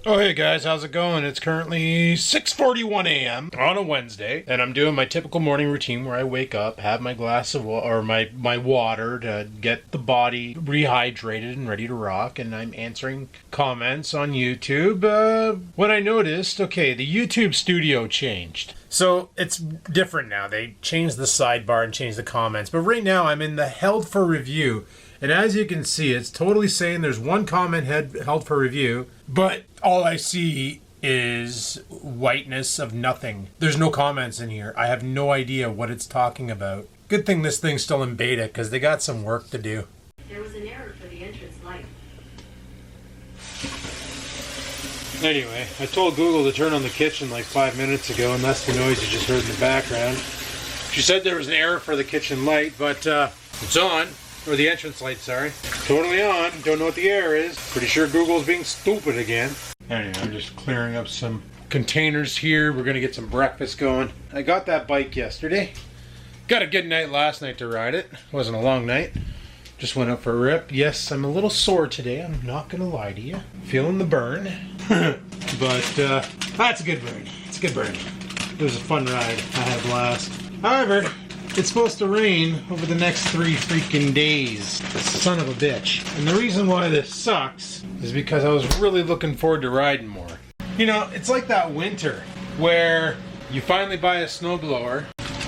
Oh, hey guys, how's it going? It's currently 6:41 a.m. on a Wednesday, and I'm doing my typical morning routine where I wake up, have my glass of my water to get the body rehydrated and ready to rock, and I'm answering comments on YouTube. What I noticed, the YouTube studio changed. So it's different now. They changed the sidebar and changed the comments, but right now I'm in the held for review. And as you can see, it's totally saying there's one comment held for review, but all I see is whiteness of nothing. There's no comments in here. I have no idea what it's talking about. Good thing this thing's still in beta, because they got some work to do. There was an error for the entrance light. Anyway, I told Google to turn on the kitchen like 5 minutes ago, and that's the noise you just heard in the background. She said there was an error for the kitchen light, but it's on. Or the entrance light, sorry. Totally on. Don't know what the error is. Pretty sure Google's being stupid again. Anyway, I'm just clearing up some containers here. We're going to get some breakfast going. I got that bike yesterday. Got a good night last night to ride it. Wasn't a long night. Just went up for a rip. Yes, I'm a little sore today. I'm not going to lie to you. Feeling the burn. But that's a good burn. It's a good burn. It was a fun ride. I had a blast. However, it's supposed to rain over the next 3 freaking days. Son of a bitch. And the reason why this sucks is because I was really looking forward to riding more. You know, it's like that winter where you finally buy a snowblower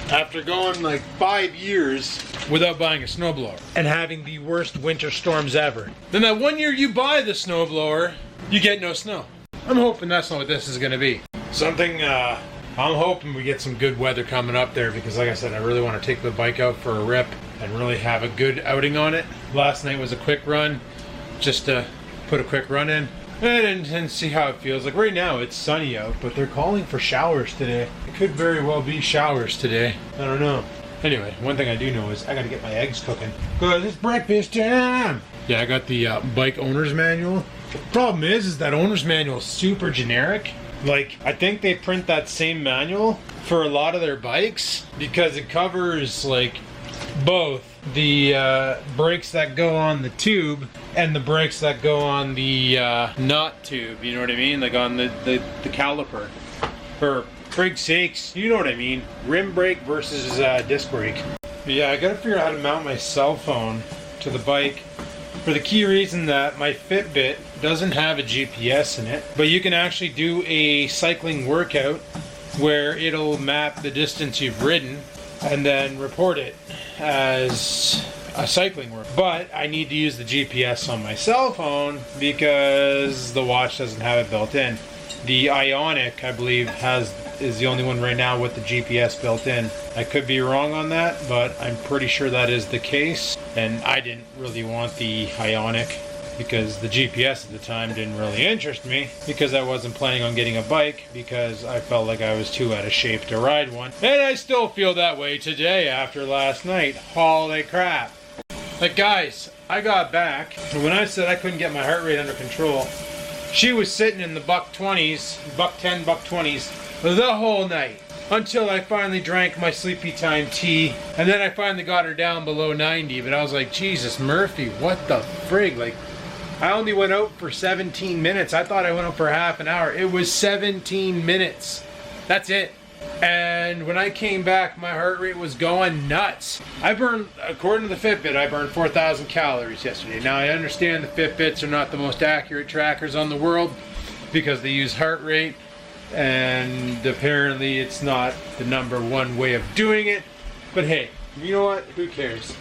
after going like 5 years without buying a snowblower and having the worst winter storms ever. Then that 1 year you buy the snowblower, you get no snow. I'm hoping that's not what this is going to be. I'm hoping we get some good weather coming up there because, like I said, I really want to take the bike out for a rip and really have a good outing on it. Last night was a quick run, just to put a quick run in and see how it feels. Like right now it's sunny out, but they're calling for showers today. It could very well be showers today. I don't know. Anyway, one thing I do know is I got to get my eggs cooking because it's breakfast time. Yeah, I got the bike owner's manual. Problem is that owner's manual is super generic. Like, I think they print that same manual for a lot of their bikes because it covers, like, both the brakes that go on the tube and the brakes that go on the not tube, you know what I mean? Like on the caliper. For frig's sakes, you know what I mean? Rim brake versus disc brake. But yeah, I gotta figure out how to mount my cell phone to the bike for the key reason that my Fitbit doesn't have a GPS in it, but you can actually do a cycling workout where it'll map the distance you've ridden and then report it as a cycling work. But I need to use the GPS on my cell phone because the watch doesn't have it built in. The Ionic, I believe, is the only one right now with the GPS built in. I could be wrong on that, but I'm pretty sure that is the case. And I didn't really want the Ionic because the GPS at the time didn't really interest me because I wasn't planning on getting a bike because I felt like I was too out of shape to ride one. And I still feel that way today after last night. Holy crap. Like guys, I got back and when I said I couldn't get my heart rate under control, she was sitting in the $120s, $110, $120s the whole night until I finally drank my sleepy time tea and then I finally got her down below 90. But I was like, Jesus Murphy, what the frig? Like, I only went out for 17 minutes. I thought I went out for half an hour. It was 17 minutes. That's it. And when I came back, my heart rate was going nuts. I burned, according to the Fitbit, I burned 4,000 calories yesterday. Now, I understand the Fitbits are not the most accurate trackers on the world because they use heart rate, and apparently it's not the #1 way of doing it. But hey, you know what? Who cares?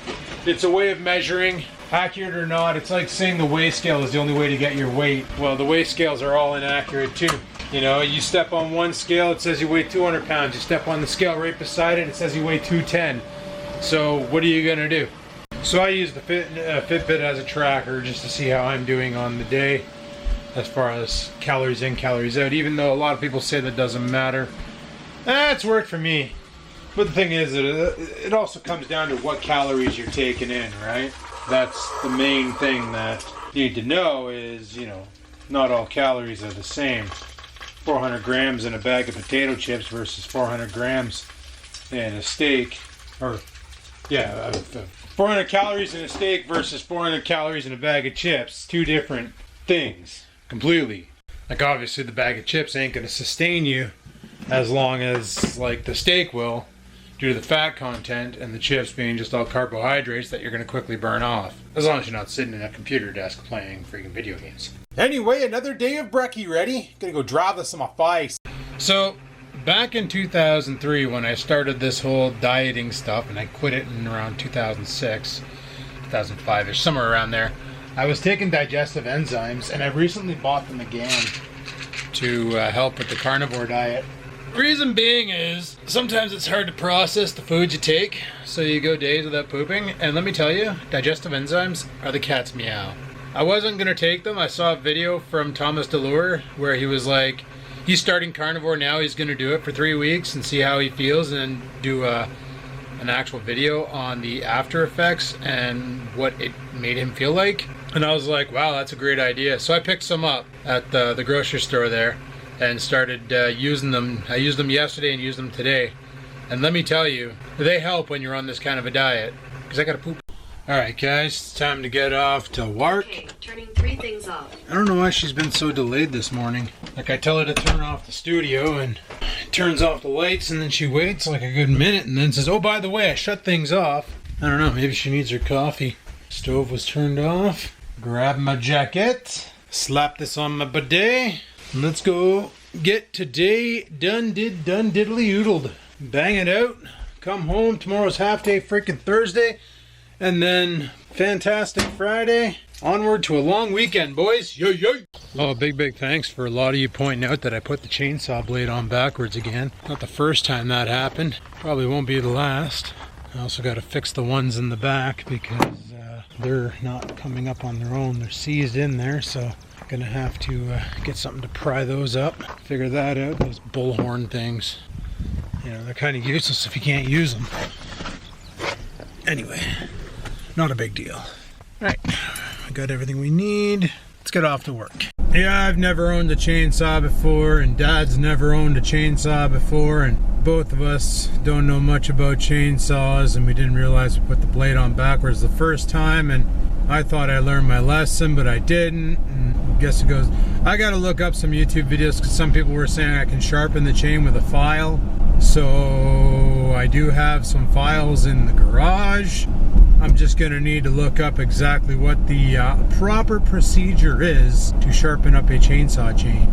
It's a way of measuring. Accurate or not, it's like saying the weigh scale is the only way to get your weight. Well, the weigh scales are all inaccurate too. You know, you step on one scale, it says you weigh 200 pounds. You step on the scale right beside it, it says you weigh 210. So what are you going to do? So I use the Fitbit as a tracker just to see how I'm doing on the day as far as calories in, calories out, even though a lot of people say that doesn't matter. It's worked for me. But the thing is, it also comes down to what calories you're taking in, right? That's the main thing that you need to know is, you know, not all calories are the same. 400 grams in a bag of potato chips versus 400 grams in a steak. 400 calories in a steak versus 400 calories in a bag of chips. Two different things. Completely. Like obviously the bag of chips ain't gonna sustain you as long as like the steak will, due to the fat content and the chips being just all carbohydrates that you're gonna quickly burn off. As long as you're not sitting in a computer desk playing freaking video games. Anyway, another day of brekkie ready. Gonna go drive this on my face. So, back in 2003 when I started this whole dieting stuff, and I quit it in around 2006, 2005-ish, somewhere around there, I was taking digestive enzymes, and I recently bought them again to help with the carnivore diet. Reason being is, sometimes it's hard to process the foods you take, so you go days without pooping, and let me tell you, digestive enzymes are the cat's meow. I wasn't going to take them. I saw a video from Thomas DeLure where he was like, he's starting carnivore now, he's going to do it for 3 weeks and see how he feels, and then do an actual video on the after effects and what it made him feel like. And I was like, wow, that's a great idea. So I picked some up at the grocery store there and started using them. I used them yesterday and used them today. And let me tell you, they help when you're on this kind of a diet, because I gotta poop. Alright guys, it's time to get off to work. Okay, turning 3 things off. I don't know why she's been so delayed this morning. Like I tell her to turn off the studio and turns off the lights, and then she waits like a good minute and then says, oh, by the way, I shut things off. I don't know, maybe she needs her coffee. Stove was turned off. Grab my jacket. Slap this on my bidet. And let's go get today done diddly oodled. Bang it out. Come home. Tomorrow's half day freaking Thursday. And then fantastic Friday. Onward to a long weekend, boys. Yo, yo. Oh, big thanks for a lot of you pointing out that I put the chainsaw blade on backwards again. Not the first time that happened. Probably won't be the last. I also got to fix the ones in the back because they're not coming up on their own. They're seized in there, so I'm gonna have to get something to pry those up. Figure that out. Those bullhorn things. You know, they're kind of useless if you can't use them. Anyway, not a big deal. Alright, I got everything we need. Let's get off to work. Yeah, I've never owned a chainsaw before, and Dad's never owned a chainsaw before, and both of us don't know much about chainsaws, and we didn't realize we put the blade on backwards the first time, and I thought I learned my lesson, but I didn't. And I guess it goes, I gotta look up some YouTube videos because some people were saying I can sharpen the chain with a file. So I do have some files in the garage. I'm just gonna need to look up exactly what the proper procedure is to sharpen up a chainsaw chain.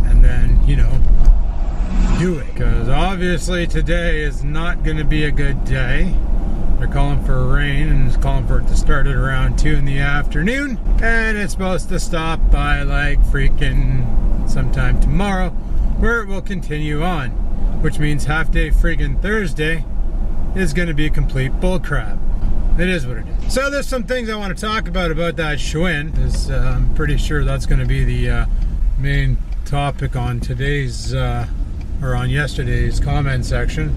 And then, you know, do it. Because obviously today is not gonna be a good day. They're calling for rain, and it's calling for it to start at around 2 in the afternoon. And it's supposed to stop by like freaking sometime tomorrow, where it will continue on. Which means half day friggin' Thursday is gonna be complete bullcrap. It is what it is. So there's some things I want to talk about that Schwinn, because I'm pretty sure that's going to be the main topic on today's, or on yesterday's comment section.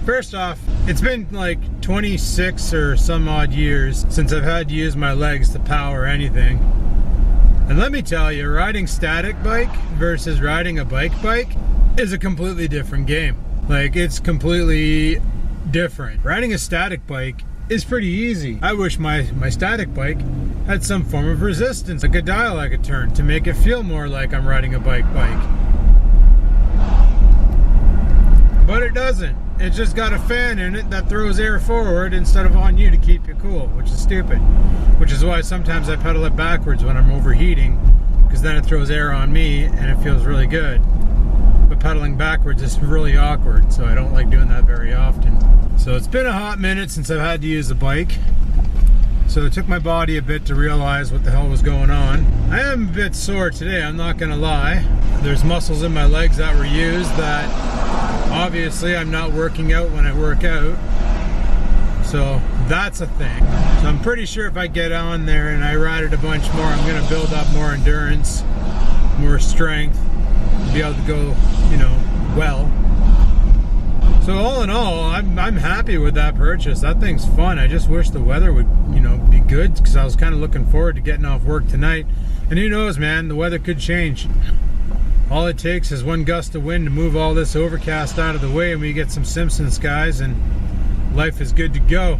First off, it's been like 26 or some odd years since I've had to use my legs to power anything. And let me tell you, riding static bike versus riding a bike is a completely different game. Like, it's completely different. Riding a static bike is pretty easy. I wish my static bike had some form of resistance, like a dial I could turn to make it feel more like I'm riding a bike. But it doesn't. It's just got a fan in it that throws air forward instead of on you to keep you cool, which is stupid. Which is why sometimes I pedal it backwards when I'm overheating, because then it throws air on me and it feels really good. But pedaling backwards is really awkward, so I don't like doing that very often. So it's been a hot minute since I've had to use a bike. So it took my body a bit to realize what the hell was going on. I am a bit sore today, I'm not gonna lie. There's muscles in my legs that were used that obviously I'm not working out when I work out. So that's a thing. So I'm pretty sure if I get on there and I ride it a bunch more, I'm gonna build up more endurance, more strength, be able to go, you know, well. So all in all, I'm happy with that purchase. That thing's fun. I just wish the weather would, you know, be good, because I was kind of looking forward to getting off work tonight. And who knows, man, the weather could change. All it takes is one gust of wind to move all this overcast out of the way, and we get some Simpson skies, and life is good to go.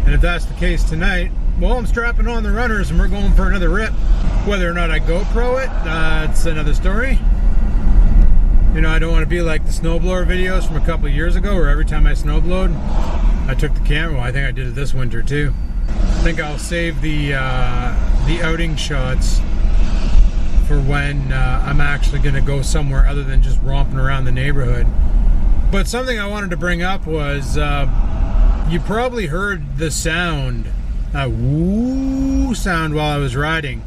And if that's the case tonight, well, I'm strapping on the runners and we're going for another rip. Whether or not I GoPro it, that's another story. You know, I don't want to be like the snowblower videos from a couple of years ago where every time I snowblowed, I took the camera. Well, I think I did it this winter too. I think I'll save the outing shots for when I'm actually going to go somewhere other than just romping around the neighborhood. But something I wanted to bring up was you probably heard the sound, that woo sound while I was riding.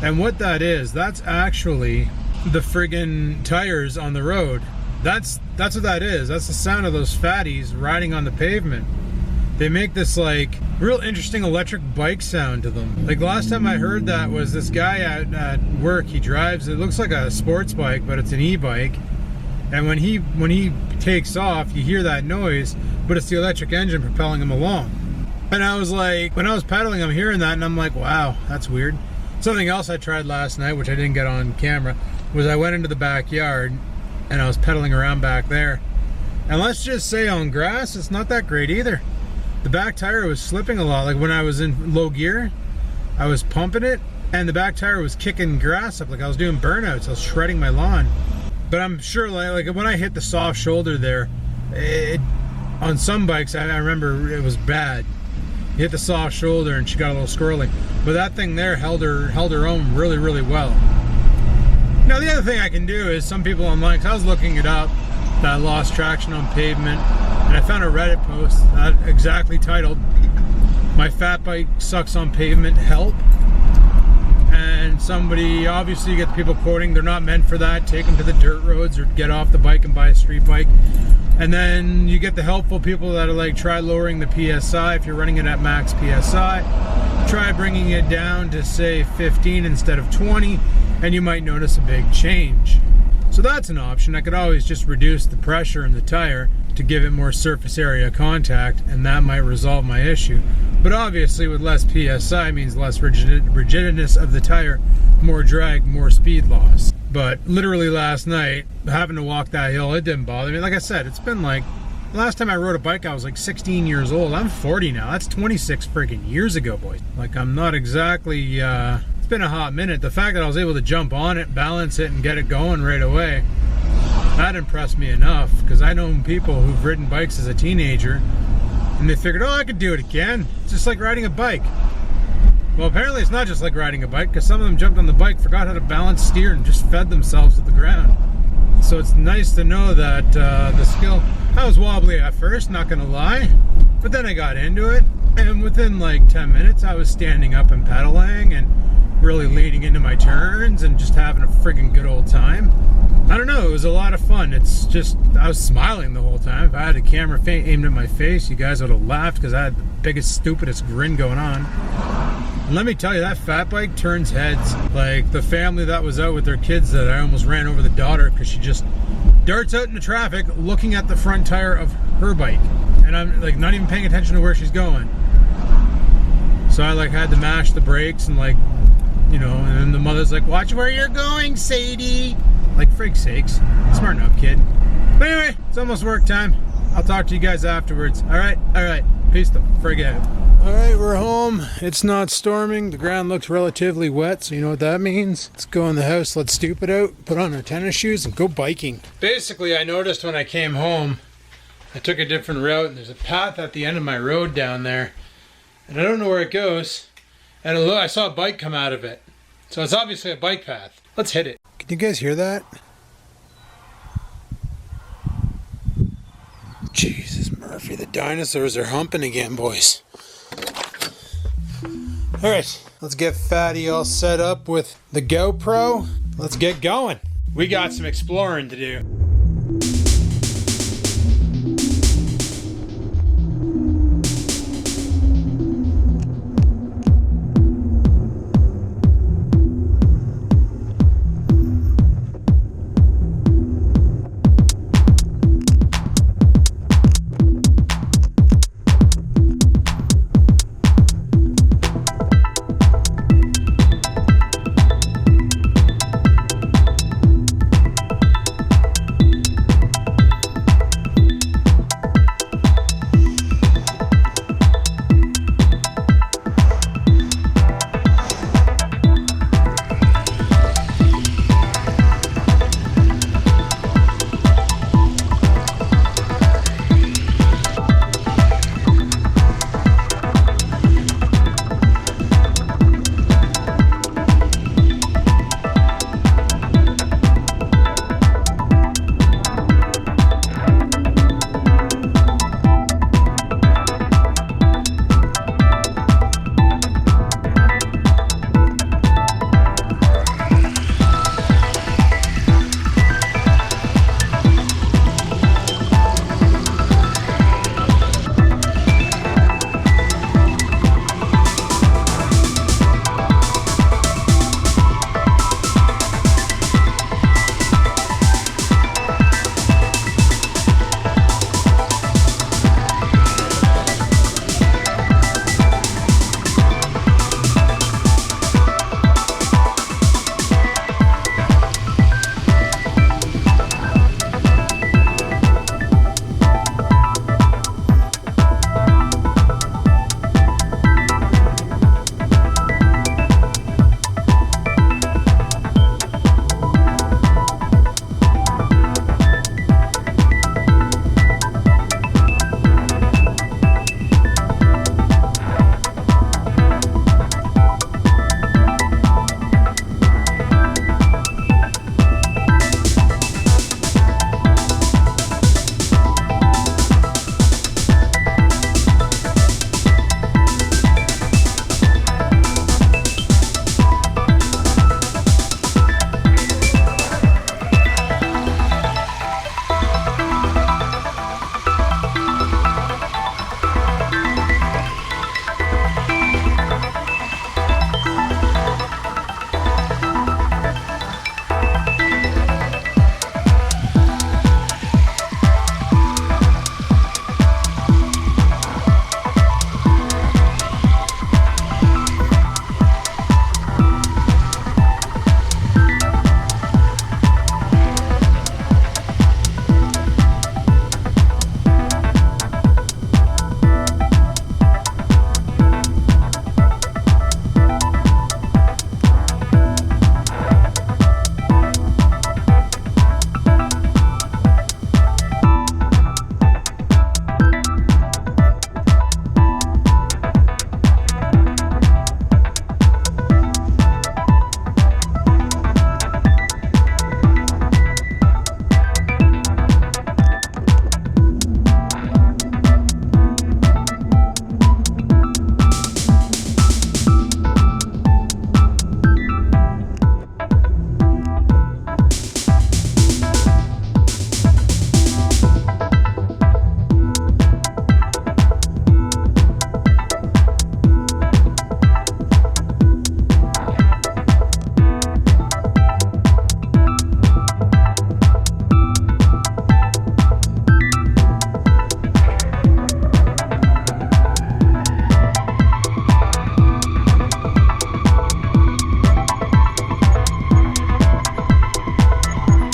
And what that is, that's actually the friggin' tires on the road. That's what that is. That's the sound of those fatties riding on the pavement. They make this like real interesting electric bike sound to them. Like last time I heard that was this guy at work. He drives, it looks like a sports bike, but it's an e-bike. And when he takes off, you hear that noise, but it's the electric engine propelling him along. And I was like, when I was pedaling, I'm hearing that, and I'm like, wow, that's weird. Something else I tried last night, which I didn't get on camera, was I went into the backyard and I was pedaling around back there. And let's just say on grass, it's not that great either. The back tire was slipping a lot. Like when I was in low gear, I was pumping it and the back tire was kicking grass up. Like I was doing burnouts. I was shredding my lawn. But I'm sure like when I hit the soft shoulder there, on some bikes, I remember it was bad. You hit the soft shoulder and she got a little squirrely. But that thing there held her own really, really well. Now the other thing I can do is some people online, because I was looking it up, that I lost traction on pavement, and I found a Reddit post that exactly titled, "My Fat Bike Sucks on Pavement, Help." And somebody, obviously you get the people quoting, they're not meant for that, take them to the dirt roads or get off the bike and buy a street bike. And then you get the helpful people that are like, try lowering the PSI if you're running it at max PSI. Try bringing it down to say 15 instead of 20, and you might notice a big change. So that's an option. I could always just reduce the pressure in the tire to give it more surface area contact, and that might resolve my issue. But obviously with less PSI means less rigidness of the tire, more drag, more speed loss. But literally last night, having to walk that hill, it didn't bother me. Like I said, it's been like, last time I rode a bike I was like 16 years old. I'm 40 now. That's 26 freaking years ago, boys. Like I'm not exactly, it's been a hot minute. The fact that I was able to jump on it, balance it, and get it going right away, that impressed me enough. Because I know people who've ridden bikes as a teenager, and they figured, oh, I could do it again. It's just like riding a bike. Well, apparently it's not just like riding a bike, because some of them jumped on the bike, forgot how to balance, steer, and just fed themselves to the ground. So it's nice to know that the skill, I was wobbly at first, not gonna lie, but then I got into it, and within like 10 minutes I was standing up and pedaling and really leading into my turns and just having a friggin' good old time. I don't know, it was a lot of fun. It's just, I was smiling the whole time. If I had a camera aimed at my face, you guys would have laughed because I had the biggest, stupidest grin going on. And let me tell you, that fat bike turns heads. Like the family that was out with their kids that I almost ran over the daughter because she just darts out into traffic looking at the front tire of her bike. And I'm like not even paying attention to where she's going. So I like had to mash the brakes and like, you know, and then the mother's like, watch where you're going, Sadie. Like, frig sakes. Smarten up, kid. But anyway, it's almost work time. I'll talk to you guys afterwards. Alright? Alright. Peace the frig out. Alright, we're home. It's not storming. The ground looks relatively wet, so you know what that means. Let's go in the house, let stupid out, put on our tennis shoes, and go biking. Basically, I noticed when I came home, I took a different route, and there's a path at the end of my road down there. And I don't know where it goes. And I saw a bike come out of it. So it's obviously a bike path. Let's hit it. Can you guys hear that? Jesus, Murphy, the dinosaurs are humping again, boys. Alright, let's get Fatty all set up with the GoPro. Let's get going. We got some exploring to do.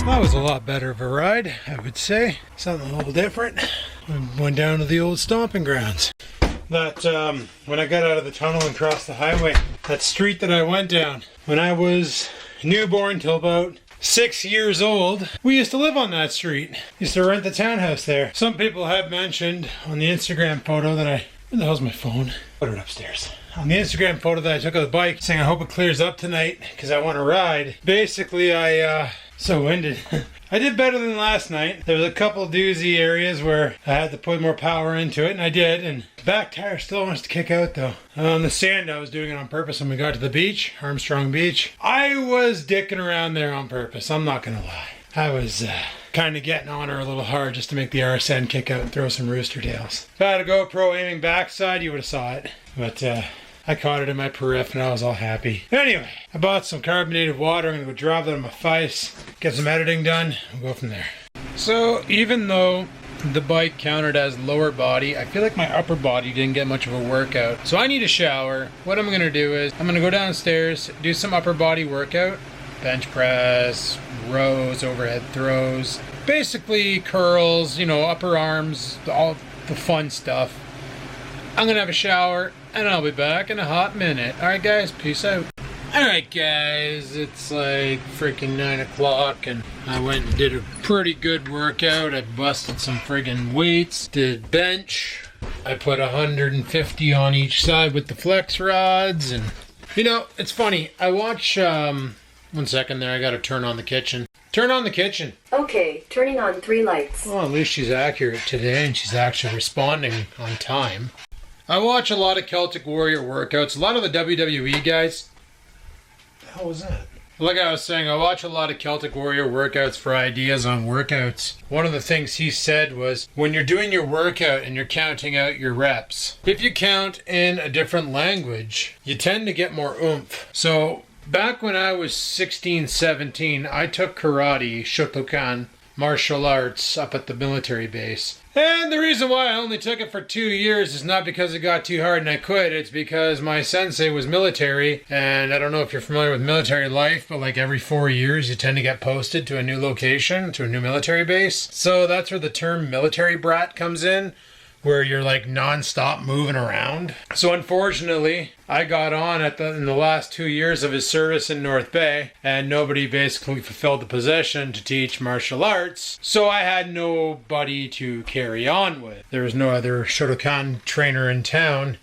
That was a lot better of a ride, I would say. Something a little different. I went down to the old stomping grounds. That, when I got out of the tunnel and crossed the highway, that street that I went down, when I was newborn till about 6 years old, we used to live on that street. Used to rent the townhouse there. Some people have mentioned on the Instagram photo that where the hell's my phone? Put it upstairs. On the Instagram photo that I took of the bike, saying I hope it clears up tonight because I want to ride. Basically, so winded. I did better than last night. There was a couple doozy areas where I had to put more power into it, and I did. And the back tire still wants to kick out though. On the sand, I was doing it on purpose when we got to the beach, Armstrong Beach. I was dicking around there on purpose, I'm not gonna lie. I was kind of getting on her a little hard just to make the RSN kick out and throw some rooster tails. If I had a GoPro aiming backside, you would have saw it. But I caught it in my periph and I was all happy. Anyway, I bought some carbonated water. I'm going to go drop that on my face, get some editing done, and go from there. So even though the bike counted as lower body, I feel like my upper body didn't get much of a workout. So I need a shower. What I'm going to do is I'm going to go downstairs, do some upper body workout. Bench press, rows, overhead throws, basically curls, upper arms, all the fun stuff. I'm going to have a shower. And I'll be back in a hot minute. Alright guys, peace out. Alright guys, it's like freaking 9 o'clock and I went and did a pretty good workout. I busted some friggin' weights, did bench. I put 150 on each side with the flex rods and it's funny. I watch, 1 second there, I gotta turn on the kitchen. Turn on the kitchen. Okay, turning on 3 lights. Well, at least she's accurate today and she's actually responding on time. I watch a lot of Celtic Warrior workouts. A lot of the WWE guys. What the hell was that? Like I was saying, I watch a lot of Celtic Warrior workouts for ideas on workouts. One of the things he said was, when you're doing your workout and you're counting out your reps, if you count in a different language, you tend to get more oomph. So, back when I was 16, 17, I took karate, Shotokan, martial arts up at the military base. And the reason why I only took it for 2 years is not because it got too hard and I quit. It's because my sensei was military, and I don't know if you're familiar with military life, but like every 4 years you tend to get posted to a new location, to a new military base. So that's where the term military brat comes in, where you're like non-stop moving around. So unfortunately, I got on in the last 2 years of his service in North Bay, and nobody basically fulfilled the position to teach martial arts. So I had nobody to carry on with. There was no other Shotokan trainer in town.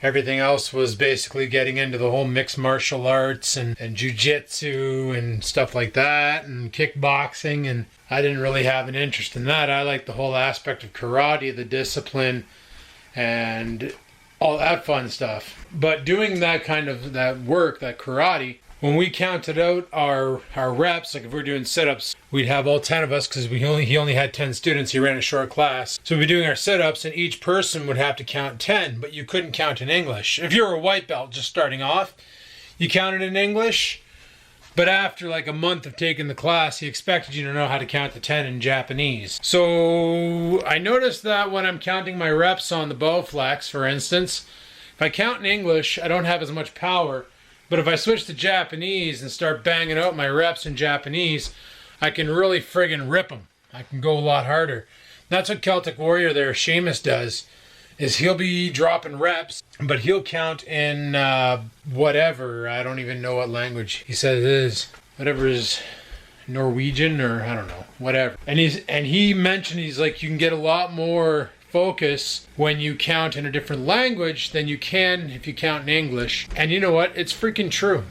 Everything else was basically getting into the whole mixed martial arts and jiu-jitsu and stuff like that and kickboxing, and I didn't really have an interest in that. I liked the whole aspect of karate, the discipline, and all that fun stuff. But doing that kind of that work, that karate, when we counted out our reps, like if we were doing sit-ups, we'd have all 10 of us because he only had 10 students. He ran a short class. So we'd be doing our sit-ups and each person would have to count 10, but you couldn't count in English. If you were a white belt just starting off, you counted in English, but after like a month of taking the class, he expected you to know how to count to 10 in Japanese. So I noticed that when I'm counting my reps on the Bowflex, for instance, if I count in English, I don't have as much power. But if I switch to Japanese and start banging out my reps in Japanese, I can really friggin' rip them. I can go a lot harder. That's what Celtic Warrior there, Seamus, does, is he'll be dropping reps, but he'll count in whatever. I don't even know what language he says it is. Whatever is Norwegian or I don't know, whatever. And he mentioned, he's like, you can get a lot more focus when you count in a different language than you can if you count in English. And you know what? It's freaking true.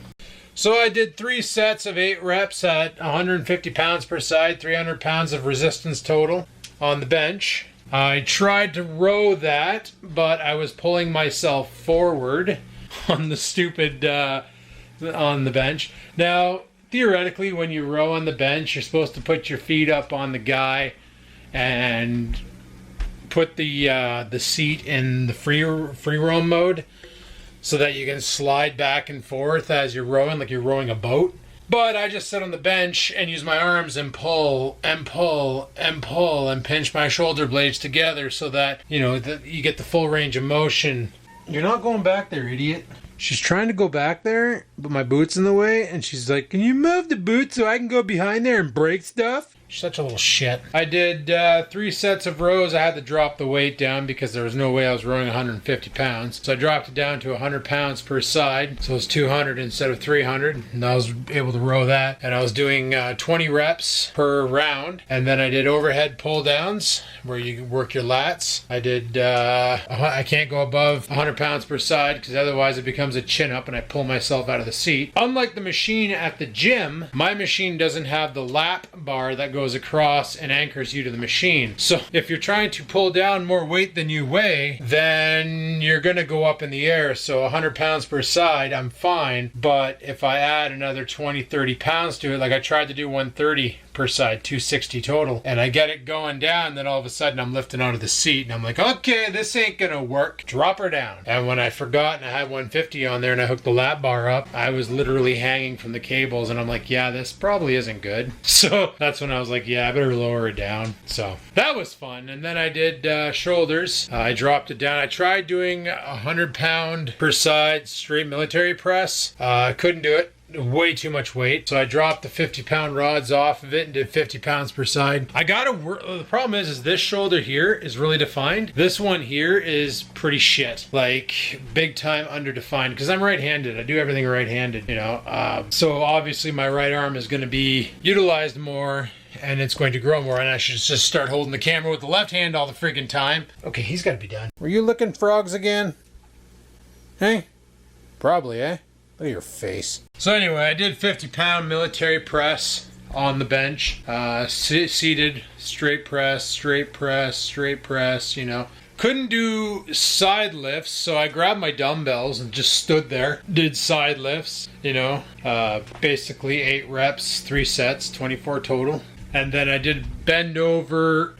So I did 3 sets of 8 reps at 150 pounds per side, 300 pounds of resistance total on the bench. I tried to row that, but I was pulling myself forward on the stupid, on the bench. Now, theoretically, when you row on the bench, you're supposed to put your feet up on the guy and put the seat in the free roam mode so that you can slide back and forth as you're rowing, like you're rowing a boat. But I just sit on the bench and use my arms and pull and pull and pull and pinch my shoulder blades together so that, you get the full range of motion. You're not going back there, idiot. She's trying to go back there, but my boot's in the way, and she's like, can you move the boot so I can go behind there and break stuff? She's such a little shit. I did 3 sets of rows. I had to drop the weight down because there was no way I was rowing 150 pounds. So I dropped it down to 100 pounds per side. So it was 200 instead of 300. And I was able to row that. And I was doing 20 reps per round. And then I did overhead pull downs where you work your lats. I did, I can't go above 100 pounds per side because otherwise it becomes a chin up and I pull myself out of the seat. Unlike the machine at the gym, my machine doesn't have the lap bar that goes across and anchors you to the machine. So if you're trying to pull down more weight than you weigh, then you're going to go up in the air. So 100 pounds per side, I'm fine. But if I add another 20, 30 pounds to it, like I tried to do 130 per side, 260 total, and I get it going down, then all of a sudden I'm lifting out of the seat and I'm like, okay, this ain't gonna work. Drop her down. And when I forgot and I had 150 on there and I hooked the lap bar up, I was literally hanging from the cables and I'm like, yeah, this probably isn't good. So that's when I was like, yeah, I better lower it down. So that was fun. And then I did shoulders. I dropped it down. I tried doing 100 pound per side straight military press. I couldn't do it. Way too much weight, so I dropped the 50-pound rods off of it and did 50 pounds per side. I gotta work. The problem is this shoulder here is really defined. This one here is pretty shit, like big time underdefined, because I'm right-handed. I do everything right-handed, you know. So obviously my right arm is going to be utilized more and it's going to grow more, and I should just start holding the camera with the left hand all the freaking time. Okay, he's got to be done. Were you licking frogs again? Hey? Probably, eh? Look at your face. So anyway, I did 50-pound military press on the bench. Seated, straight press, straight press, straight press, you know. Couldn't do side lifts, so I grabbed my dumbbells and just stood there. Did side lifts, you know. Basically 8 reps, 3 sets, 24 total. And then I did bend over,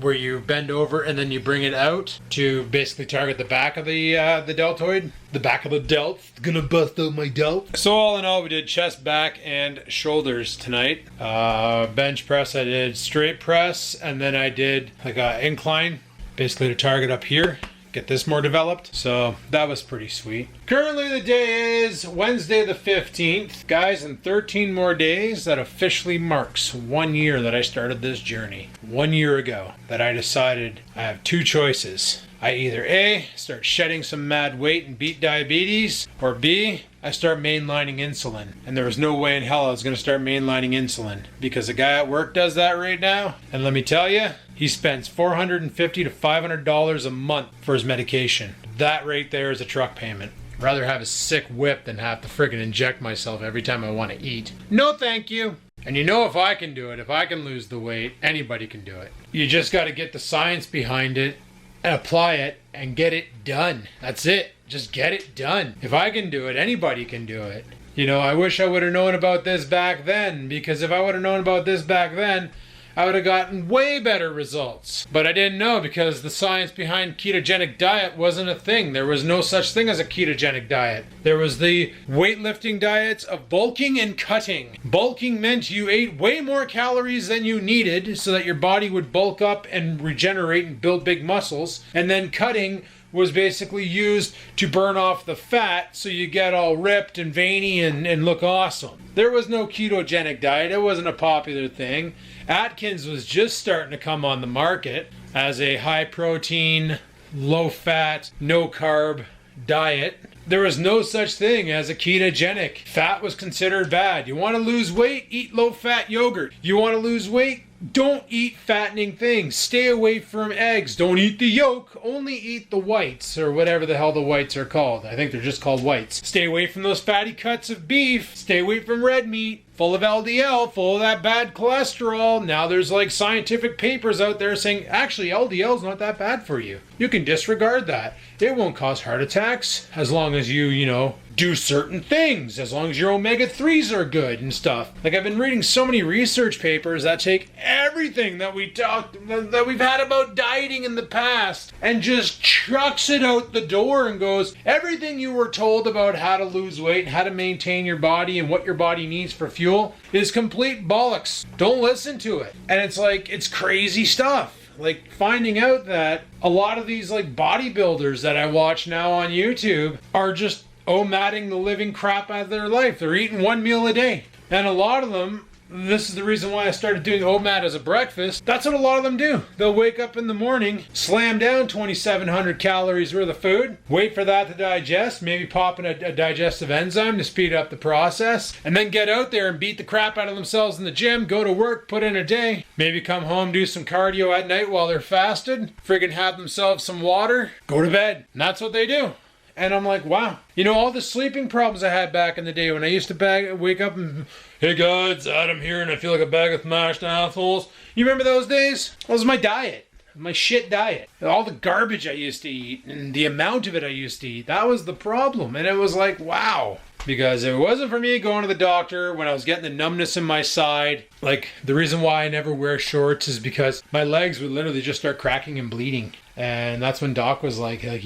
where you bend over and then you bring it out to basically target the back of the deltoid. The back of the delt. Gonna bust out my delt. So all in all, we did chest, back, and shoulders tonight. Bench press, I did straight press, and then I did like an incline, basically to target up here. Get this more developed. So that was pretty sweet. Currently the day is Wednesday the 15th. Guys, in 13 more days, that officially marks 1 year that I started this journey. 1 year ago that I decided I have 2 choices. I either A, start shedding some mad weight and beat diabetes, or B, I start mainlining insulin. And there was no way in hell I was going to start mainlining insulin, because a guy at work does that right now. And let me tell you, he spends $450 to $500 a month for his medication. That right there is a truck payment. I'd rather have a sick whip than have to friggin' inject myself every time I want to eat. No thank you. And you know, if I can do it, if I can lose the weight, anybody can do it. You just got to get the science behind it, and apply it, and get it done. That's it. Just get it done. If I can do it, anybody can do it. You know, I wish I would have known about this back then, because if I would have known about this back then, I would have gotten way better results. But I didn't know, because the science behind ketogenic diet wasn't a thing. There was no such thing as a ketogenic diet. There was the weightlifting diets of bulking and cutting. Bulking meant you ate way more calories than you needed so that your body would bulk up and regenerate and build big muscles. And then cutting was basically used to burn off the fat so you get all ripped and veiny and look awesome. There was no ketogenic diet. It wasn't a popular thing. Atkins was just starting to come on the market as a high protein, low fat, no carb diet. There was no such thing as a ketogenic. Fat was considered bad. You want to lose weight? Eat low fat yogurt. You want to lose weight? Don't eat fattening things. Stay away from eggs. Don't eat the yolk. Only eat the whites, or whatever the hell the whites are called. I think they're just called whites. Stay away from those fatty cuts of beef. Stay away from red meat. Full of LDL, full of that bad cholesterol. Now there's like scientific papers out there saying, actually, LDL is not that bad for you. You can disregard that. It won't cause heart attacks as long as you know, do certain things, as long as your omega-3s are good and stuff. Like, I've been reading so many research papers that take everything that we've had about dieting in the past and just chucks it out the door and goes, everything you were told about how to lose weight and how to maintain your body and what your body needs for fuel is complete bollocks. Don't listen to it. And it's like, it's crazy stuff. Like, finding out that a lot of these like bodybuilders that I watch now on YouTube are just OMADing the living crap out of their life. They're eating one meal a day. And a lot of them, this is the reason why I started doing OMAD as a breakfast. That's what a lot of them do. They'll wake up in the morning, slam down 2,700 calories worth of food, wait for that to digest, maybe pop in a digestive enzyme to speed up the process, and then get out there and beat the crap out of themselves in the gym, go to work, put in a day, maybe come home, do some cardio at night while they're fasted, friggin' have themselves some water, go to bed. And that's what they do. And I'm like, wow. You know, all the sleeping problems I had back in the day when I used to wake up and, hey guys, Adam here and I feel like a bag of mashed assholes. You remember those days? That was my diet. My shit diet. All the garbage I used to eat and the amount of it I used to eat. That was the problem. And it was like, wow. Because if it wasn't for me going to the doctor when I was getting the numbness in my side, like the reason why I never wear shorts is because my legs would literally just start cracking and bleeding. And that's when Doc was like when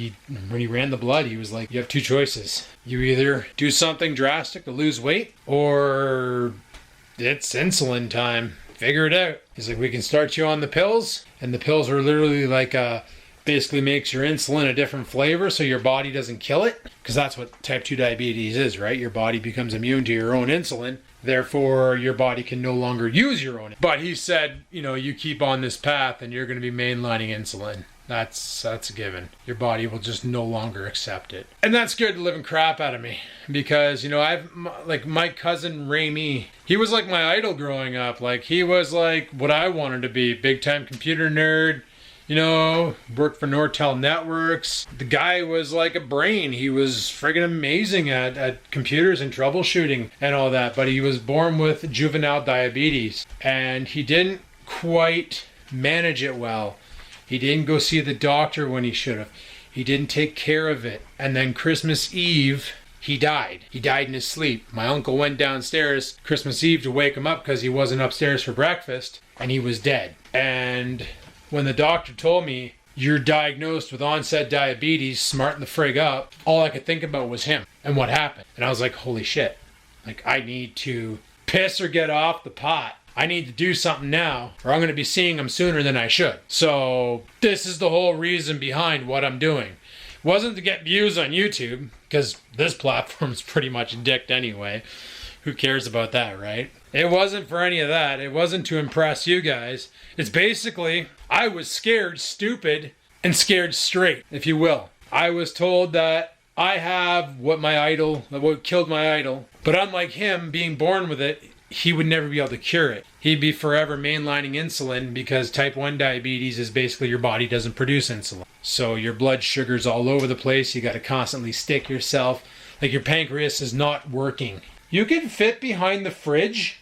he ran the blood, he was like, you have two choices. You either do something drastic to lose weight or it's insulin time. Figure it out. He's like, we can start you on the pills. And the pills are literally like, basically makes your insulin a different flavor so your body doesn't kill it. Because that's what type 2 diabetes is, right? Your body becomes immune to your own insulin. Therefore, your body can no longer use your own. But he said, you keep on this path and you're going to be mainlining insulin. That's a given. Your body will just no longer accept it. And that scared the living crap out of me. Because, like my cousin Ramy, he was like my idol growing up. Like he was like what I wanted to be. Big time computer nerd. Worked for Nortel Networks. The guy was like a brain. He was friggin' amazing at computers and troubleshooting and all that. But he was born with juvenile diabetes. And he didn't quite manage it well. He didn't go see the doctor when he should have. He didn't take care of it. And then Christmas Eve, he died. He died in his sleep. My uncle went downstairs Christmas Eve to wake him up because he wasn't upstairs for breakfast. And he was dead. And when the doctor told me, you're diagnosed with onset diabetes, smarten the frig up, all I could think about was him and what happened. And I was like, holy shit. Like, I need to piss or get off the pot. I need to do something now or I'm going to be seeing him sooner than I should. So this is the whole reason behind what I'm doing. It wasn't to get views on YouTube because this platform's pretty much dicked anyway. Who cares about that, right? It wasn't for any of that. It wasn't to impress you guys. It's basically, I was scared stupid and scared straight, if you will. I was told that I have what killed my idol. But unlike him being born with it, he would never be able to cure it. He'd be forever mainlining insulin because type 1 diabetes is basically your body doesn't produce insulin. So your blood sugar's all over the place. You got to constantly stick yourself. Like your pancreas is not working. You can fit behind the fridge?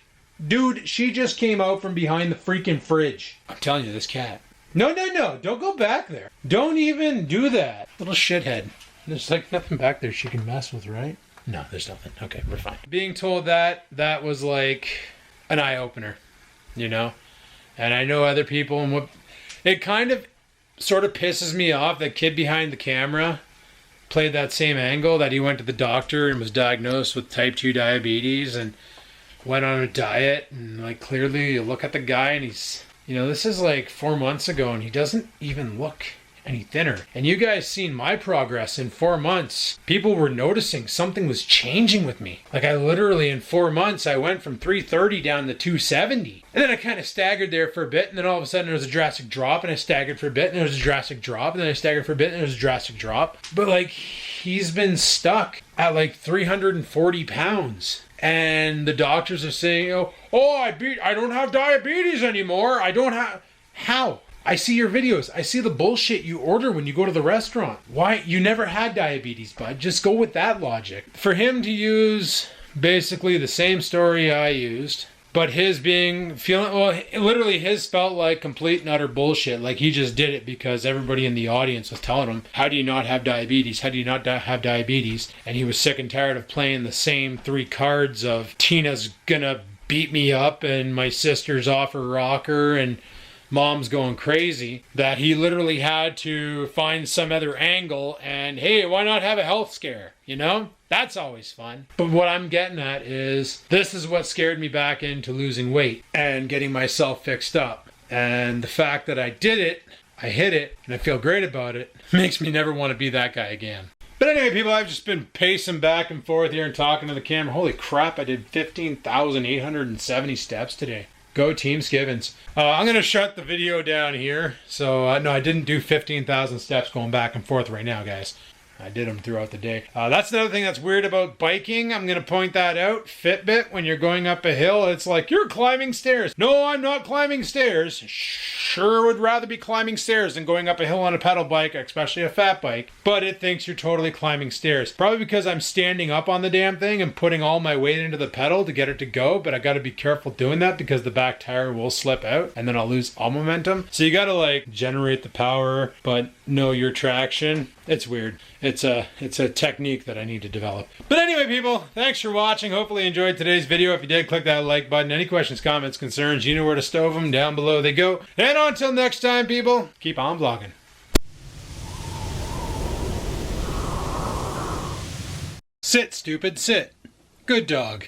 Dude, she just came out from behind the freaking fridge. I'm telling you, this cat. No. Don't go back there. Don't even do that. Little shithead. There's like nothing back there she can mess with, right? No, there's nothing. Okay, we're fine. Being told that was like an eye-opener, And I know other people, and it kind of sort of pisses me off that kid behind the camera played that same angle, that he went to the doctor and was diagnosed with type 2 diabetes and went on a diet. And like clearly you look at the guy and he's, this is like 4 months ago and he doesn't even look any thinner. And you guys seen my progress in 4 months. People were noticing something was changing with me. Like I literally in 4 months, I went from 330 down to 270. And then I kind of staggered there for a bit. And then all of a sudden there was a drastic drop and I staggered for a bit. And there was a drastic drop. And then I staggered for a bit and there was a drastic drop. But like he's been stuck at like 340 pounds. And the doctors are saying, I don't have diabetes anymore. How? I see your videos. I see the bullshit you order when you go to the restaurant. Why? You never had diabetes, bud. Just go with that logic. For him to use basically the same story I used, but his literally his felt like complete and utter bullshit. Like he just did it because everybody in the audience was telling him, how do you not have diabetes? How do you not have diabetes? And he was sick and tired of playing the same 3 cards of Tina's gonna beat me up and my sister's off her rocker and mom's going crazy, that he literally had to find some other angle and, hey, why not have a health scare? That's always fun. But what I'm getting at is this is what scared me back into losing weight and getting myself fixed up. And the fact that I did it, I hit it, and I feel great about it, makes me never want to be that guy again. But anyway, people, I've just been pacing back and forth here and talking to the camera. Holy crap, I did 15,870 steps today. Go Team Skivens. I'm going to shut the video down here. So, no, I didn't do 15,000 steps going back and forth right now, guys. I did them throughout the day. That's another thing that's weird about biking. I'm going to point that out. Fitbit, when you're going up a hill, it's like, you're climbing stairs. No, I'm not climbing stairs. Sure would rather be climbing stairs than going up a hill on a pedal bike, especially a fat bike. But it thinks you're totally climbing stairs. Probably because I'm standing up on the damn thing and putting all my weight into the pedal to get it to go. But I got to be careful doing that because the back tire will slip out and then I'll lose all momentum. So you got to like generate the power, but know your traction. It's weird. It's a technique that I need to develop. But anyway, people, thanks for watching. Hopefully you enjoyed today's video. If you did, click that like button. Any questions, comments, concerns, you know where to stow them. Down below they go. And until next time, people, keep on vlogging. Sit, stupid, sit. Good dog.